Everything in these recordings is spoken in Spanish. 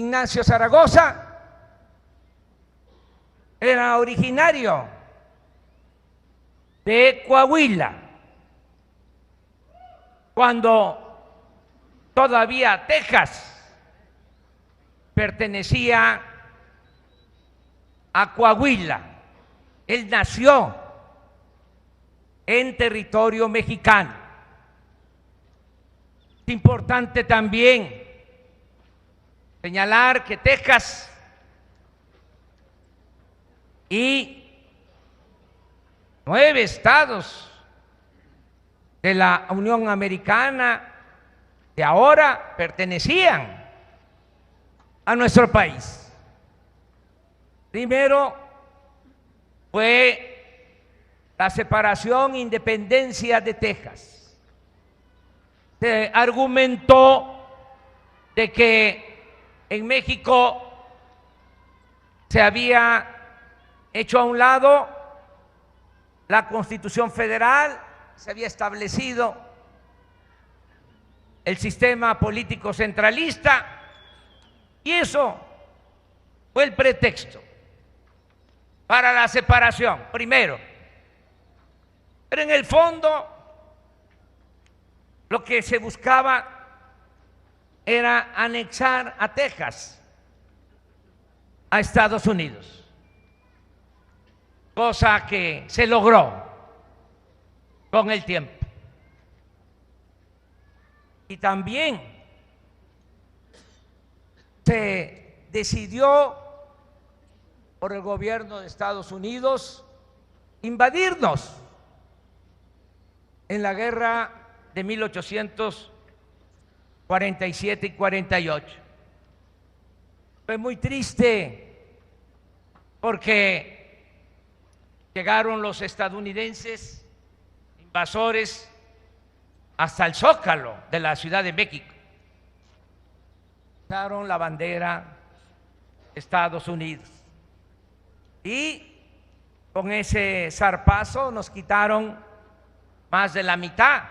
Ignacio Zaragoza era originario de Coahuila, cuando todavía Texas pertenecía a Coahuila. Él nació en territorio mexicano. Es importante también señalar que Texas y 9 estados de la Unión Americana de ahora pertenecían a nuestro país. Primero fue la separación e independencia de Texas. Se argumentó de que en México se había hecho a un lado la Constitución Federal, se había establecido el sistema político centralista y eso fue el pretexto para la separación, primero. Pero en el fondo lo que se buscaba era anexar a Texas a Estados Unidos, cosa que se logró con el tiempo. Y también se decidió por el gobierno de Estados Unidos invadirnos en la guerra de 1847 y 48. Fue muy triste porque llegaron los estadounidenses invasores hasta el Zócalo de la Ciudad de México. Usaron la bandera de Estados Unidos y con ese zarpazo nos quitaron más de la mitad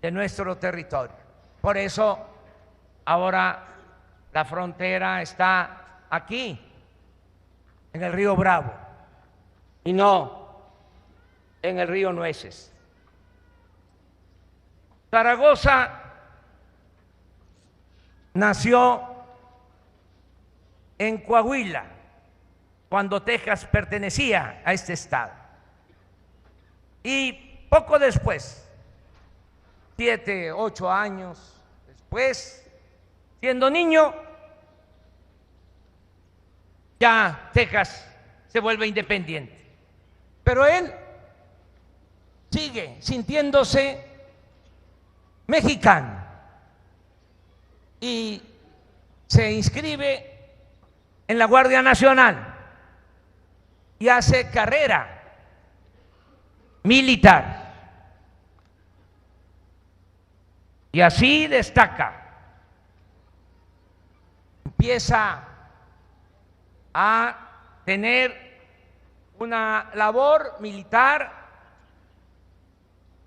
de nuestro territorio. Por eso ahora la frontera está aquí, en el río Bravo, y no en el río Nueces. Zaragoza nació en Coahuila, cuando Texas pertenecía a este estado. Y poco después, 7, 8 años después, siendo niño, ya Texas se vuelve independiente. Pero él sigue sintiéndose mexicano y se inscribe en la Guardia Nacional y hace carrera militar. Y así destaca. Empieza a tener una labor militar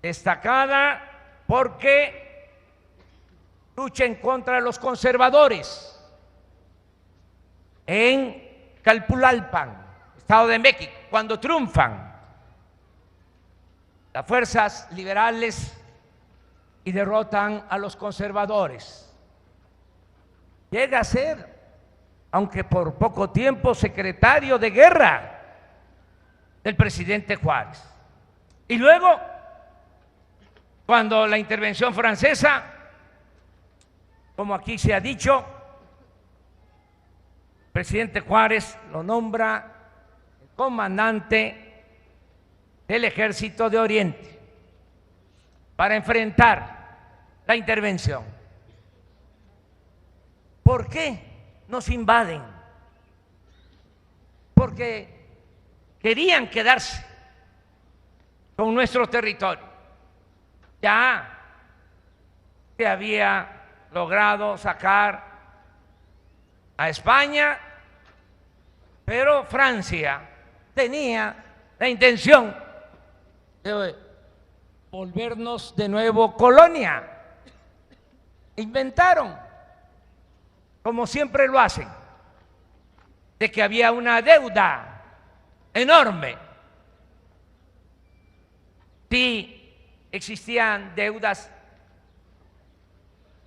destacada porque lucha en contra de los conservadores en Calpulalpan, Estado de México, cuando triunfan las fuerzas liberales y derrotan a los conservadores. Llega a ser, aunque por poco tiempo, secretario de guerra del presidente Juárez. Y luego, cuando la intervención francesa, como aquí se ha dicho, el presidente Juárez lo nombra comandante del Ejército de Oriente para enfrentar la intervención. ¿Por qué nos invaden? Porque querían quedarse con nuestro territorio. Ya se había logrado sacar a España, pero Francia tenía la intención de volvernos de nuevo colonia. Inventaron como siempre lo hacen, de que había una deuda enorme. Sí, existían deudas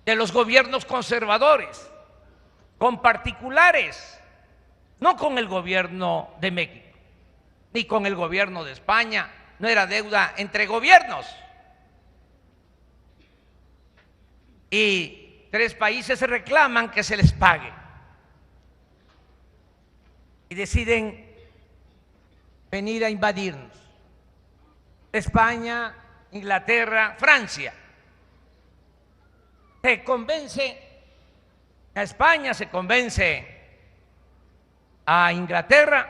de los gobiernos conservadores con particulares, no con el gobierno de México, ni con el gobierno de España, no era deuda entre gobiernos. Y 3 países reclaman que se les pague y deciden venir a invadirnos. España, Inglaterra, Francia. Se convence a España, se convence a Inglaterra,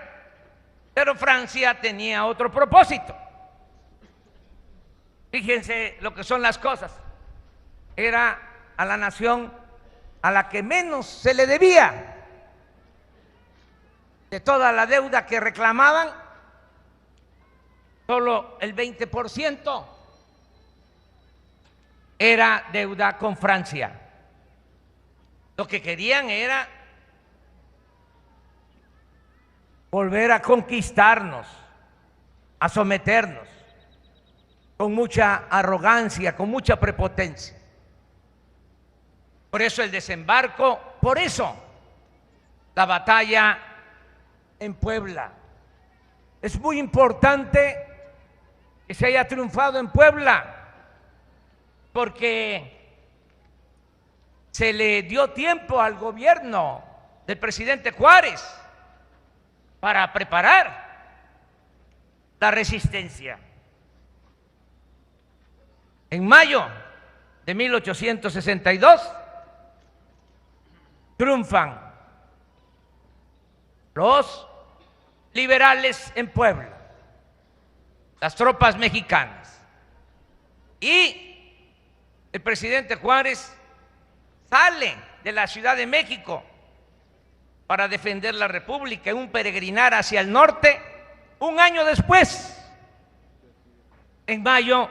pero Francia tenía otro propósito. Fíjense lo que son las cosas. Era a la nación a la que menos se le debía. De toda la deuda que reclamaban, solo el 20% era deuda con Francia. Lo que querían era volver a conquistarnos, a someternos, con mucha arrogancia, con mucha prepotencia. Por eso el desembarco, por eso la batalla en Puebla. Es muy importante que se haya triunfado en Puebla, porque se le dio tiempo al gobierno del presidente Juárez para preparar la resistencia. En mayo de 1862 triunfan los liberales en Puebla, las tropas mexicanas, y el presidente Juárez sale de la Ciudad de México para defender la República en un peregrinar hacia el norte, un año después, en mayo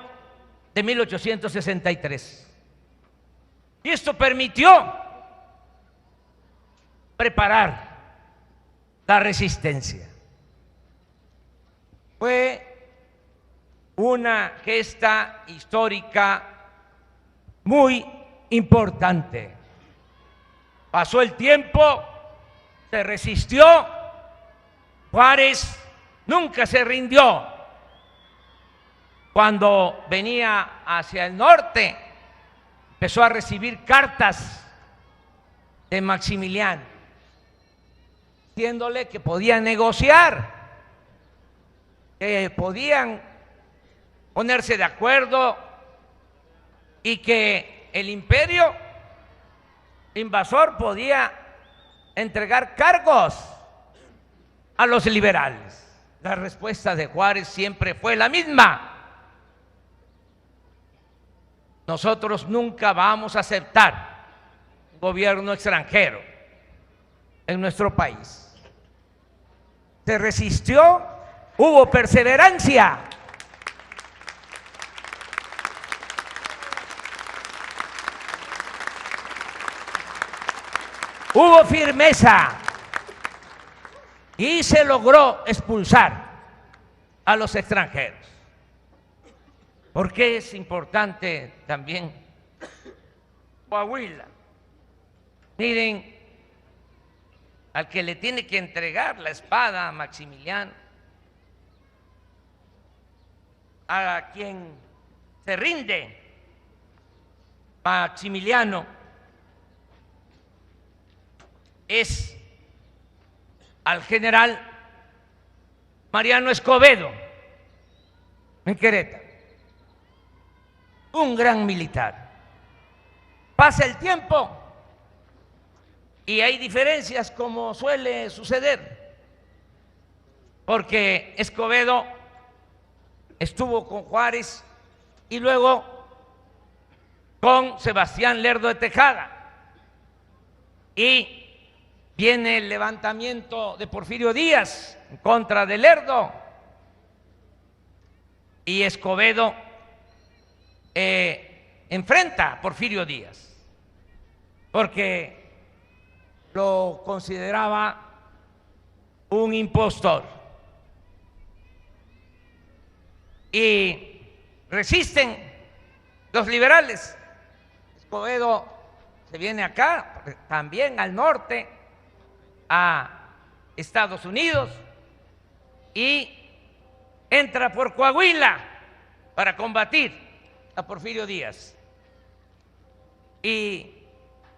de 1863. Y esto permitió preparar la resistencia. Fue una gesta histórica muy importante. Pasó el tiempo, se resistió, Juárez nunca se rindió. Cuando venía hacia el norte, empezó a recibir cartas de Maximiliano, diciéndole que podían negociar, que podían ponerse de acuerdo y que el imperio invasor podía entregar cargos a los liberales. La respuesta de Juárez siempre fue la misma: nosotros nunca vamos a aceptar un gobierno extranjero en nuestro país. Se resistió, hubo perseverancia. Hubo firmeza y se logró expulsar a los extranjeros. ¿Por qué es importante también Coahuila? Miren, al que le tiene que entregar la espada a Maximiliano, a quien se rinde Maximiliano, es al general Mariano Escobedo, en Querétaro, un gran militar. Pasa el tiempo y hay diferencias, como suele suceder, porque Escobedo estuvo con Juárez y luego con Sebastián Lerdo de Tejada, y viene el levantamiento de Porfirio Díaz en contra de Lerdo, y Escobedo enfrenta a Porfirio Díaz, porque lo consideraba un impostor. Y resisten los liberales. Escobedo se viene acá, también al norte, a Estados Unidos, y entra por Coahuila para combatir a Porfirio Díaz. Y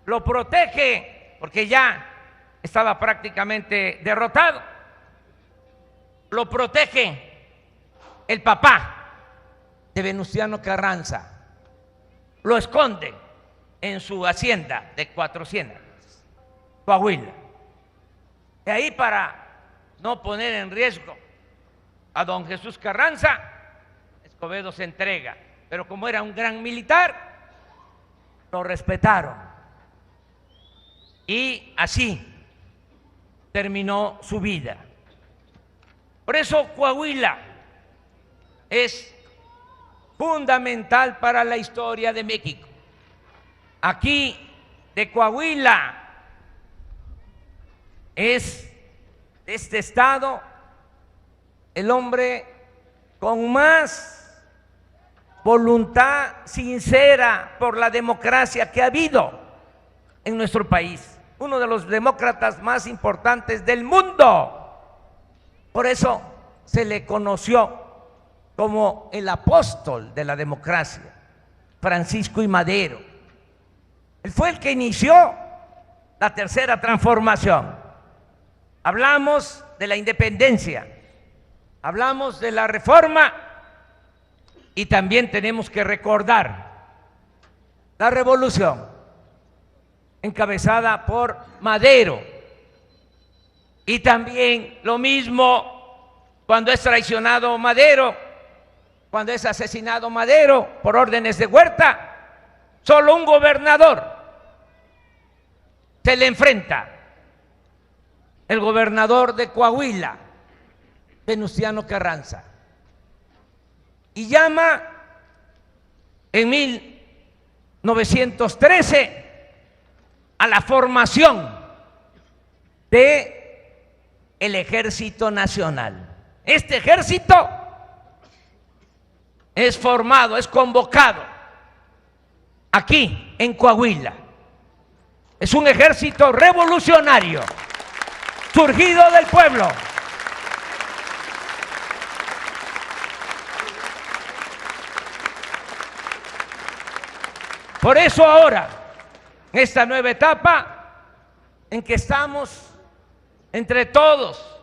lo protege porque ya estaba prácticamente derrotado. Lo protege el papá de Venustiano Carranza. Lo esconde en su hacienda de Cuatro Ciénegas, Coahuila. Y ahí, para no poner en riesgo a don Jesús Carranza, Escobedo se entrega. Pero como era un gran militar, lo respetaron. Y así terminó su vida. Por eso Coahuila es fundamental para la historia de México. Aquí, de Coahuila, es este estado el hombre con más voluntad sincera por la democracia que ha habido en nuestro país, uno de los demócratas más importantes del mundo. Por eso se le conoció como el apóstol de la democracia, Francisco I. Madero. Él fue el que inició la tercera transformación. Hablamos de la independencia, hablamos de la reforma, y también tenemos que recordar la revolución encabezada por Madero. Y también lo mismo cuando es traicionado Madero, cuando es asesinado Madero por órdenes de Huerta, solo un gobernador se le enfrenta, el gobernador de Coahuila, Venustiano Carranza, y llama en 1913 a la formación de el Ejército Nacional. Este ejército es formado, es convocado aquí en Coahuila. Es un ejército revolucionario, surgido del pueblo. Por eso ahora, en esta nueva etapa en que estamos entre todos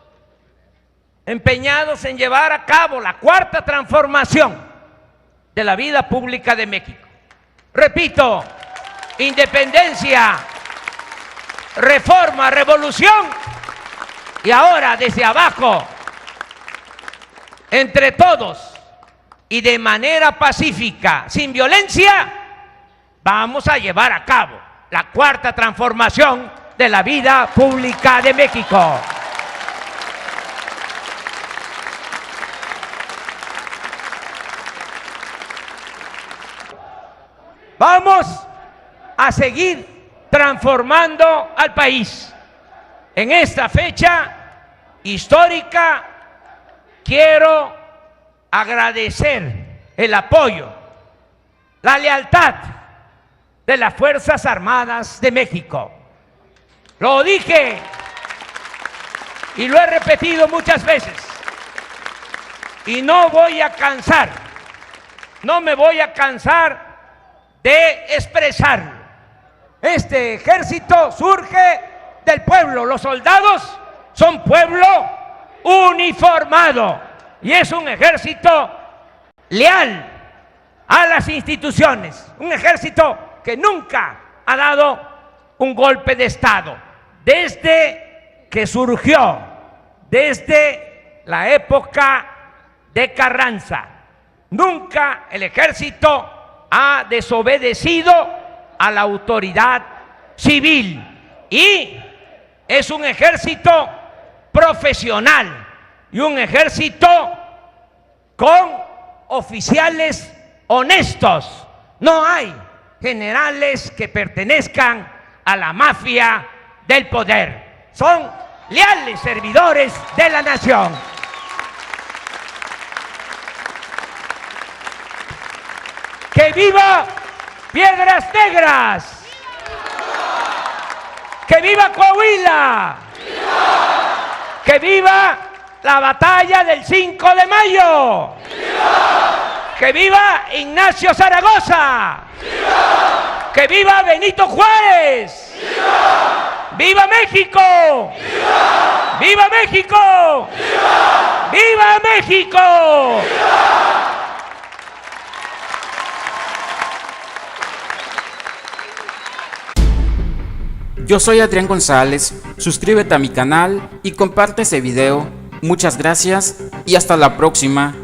empeñados en llevar a cabo la cuarta transformación de la vida pública de México. Repito, independencia, reforma, revolución, y ahora desde abajo, entre todos y de manera pacífica, sin violencia, vamos a llevar a cabo la cuarta transformación de la vida pública de México. Vamos a seguir transformando al país. En esta fecha histórica quiero agradecer el apoyo, la lealtad de las Fuerzas Armadas de México. Lo dije y lo he repetido muchas veces, y no voy a cansar, no me voy a cansar de expresarlo. Este ejército surge del pueblo. Los soldados son pueblo uniformado y es un ejército leal a las instituciones, un ejército que nunca ha dado un golpe de Estado desde que surgió, desde la época de Carranza. Nunca el ejército ha desobedecido a la autoridad civil y es un ejército profesional y un ejército con oficiales honestos. No hay generales que pertenezcan a la mafia del poder. Son leales servidores de la nación. ¡Que viva Piedras Negras! ¡Que viva Coahuila! ¡Que viva la batalla del 5 de mayo! ¡Que viva Ignacio Zaragoza! ¡Que viva Benito Juárez! ¡Viva México! ¡Viva México! ¡Viva México! Yo soy Adrián González, suscríbete a mi canal y comparte este video. Muchas gracias y hasta la próxima.